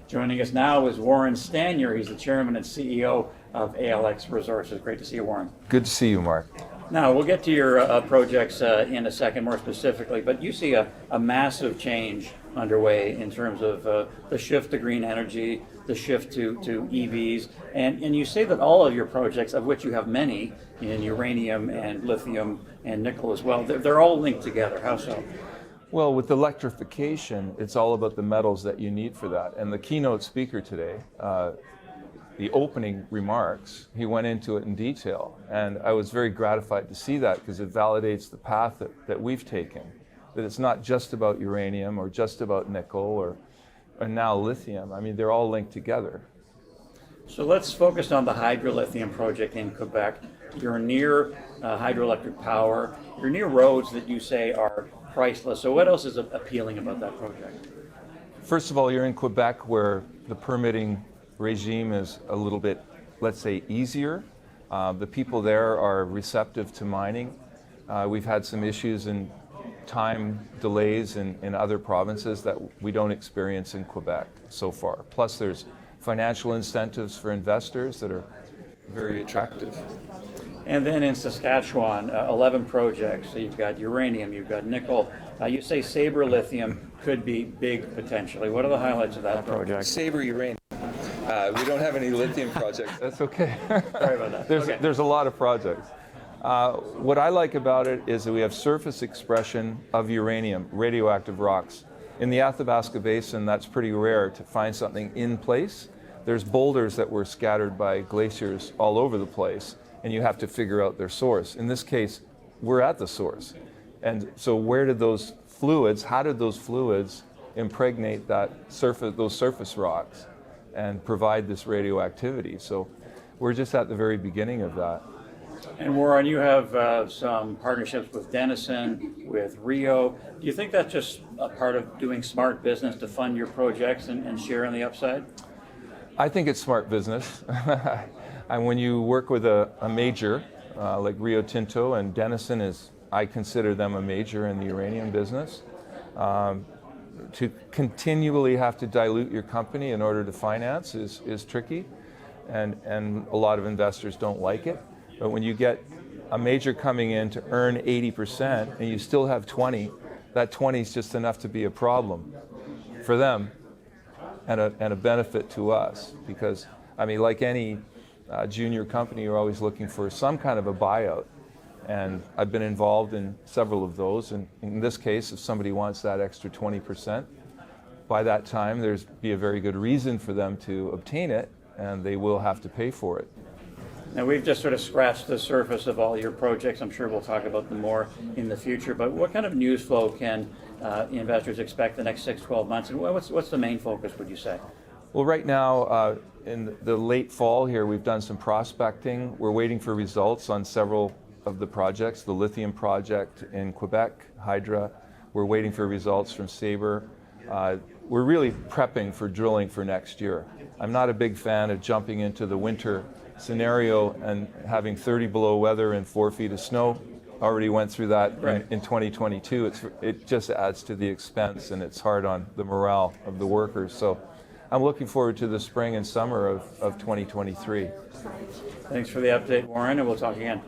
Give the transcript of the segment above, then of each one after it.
Joining us now is Warren Stanyer. He's the chairman and CEO of ALX Resources. Great to see you, Warren. Good to see you, Mark. Now, we'll get to your projects in a second more specifically, but you see a massive change underway in terms of the shift to green energy, the shift to EVs, and you say that all of your projects, of which you have many in uranium and lithium and nickel as well, they're all linked together. How so? Well, with electrification, it's all about the metals that you need for that. And the keynote speaker today, the opening remarks, he went into it in detail. And I was very gratified to see that because it validates the path that we've taken. That it's not just about uranium or just about nickel or now lithium. I mean, they're all linked together. So let's focus on the hydrolithium project in Quebec. You're near hydroelectric power. You're near roads that you say are priceless. So what else is appealing about that project? First of all, you're in Quebec where the permitting regime is a little bit, let's say, easier. The people there are receptive to mining. We've had some issues in time delays in other provinces that we don't experience in Quebec so far. Plus there's financial incentives for investors that are very attractive. And then in Saskatchewan, 11 projects. So you've got uranium, you've got nickel. You say Savory Lithium could be big potentially. What are the highlights of that project? Savory Uranium. We don't have any lithium projects. That's okay. Sorry about that. There's a lot of projects. What I like about it is that we have surface expression of uranium, radioactive rocks. In the Athabasca Basin, that's pretty rare to find something in place. There's boulders that were scattered by glaciers all over the place, and you have to figure out their source. In this case, we're at the source. And so where did those fluids, how did those fluids impregnate those surface rocks and provide this radioactivity? So we're just at the very beginning of that. And Warren, you have some partnerships with Denison, with Rio. Do you think that's just a part of doing smart business to fund your projects and share on the upside? I think it's smart business. And when you work with a major like Rio Tinto, and Denison is, I consider them a major in the uranium business, to continually have to dilute your company in order to finance is tricky, and a lot of investors don't like it. But when you get a major coming in to earn 80% and you still have 20, that 20 is just enough to be a problem for them and a benefit to us. Because, I mean, like any junior company, you're always looking for some kind of a buyout. And I've been involved in several of those. And in this case, if somebody wants that extra 20%, by that time, there's be a very good reason for them to obtain it, and they will have to pay for it. Now, we've just sort of scratched the surface of all your projects. I'm sure we'll talk about them more in the future. But what kind of news flow can investors expect the next 6-12 months? And what's the main focus, would you say? Well, right now, in the late fall here, we've done some prospecting. We're waiting for results on several of the projects. The lithium project in Quebec, Hydra. We're waiting for results from Savory. We're really prepping for drilling for next year. I'm not a big fan of jumping into the winter scenario and having 30 below weather and 4 feet of snow. Already went through that in 2022. It just adds to the expense, and it's hard on the morale of the workers. So I'm looking forward to the spring and summer of 2023. Thanks for the update, Warren, and we'll talk again.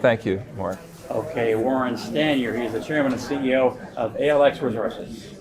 Thank you, Mark. Okay, Warren Stanyer, he's the chairman and CEO of ALX Resources.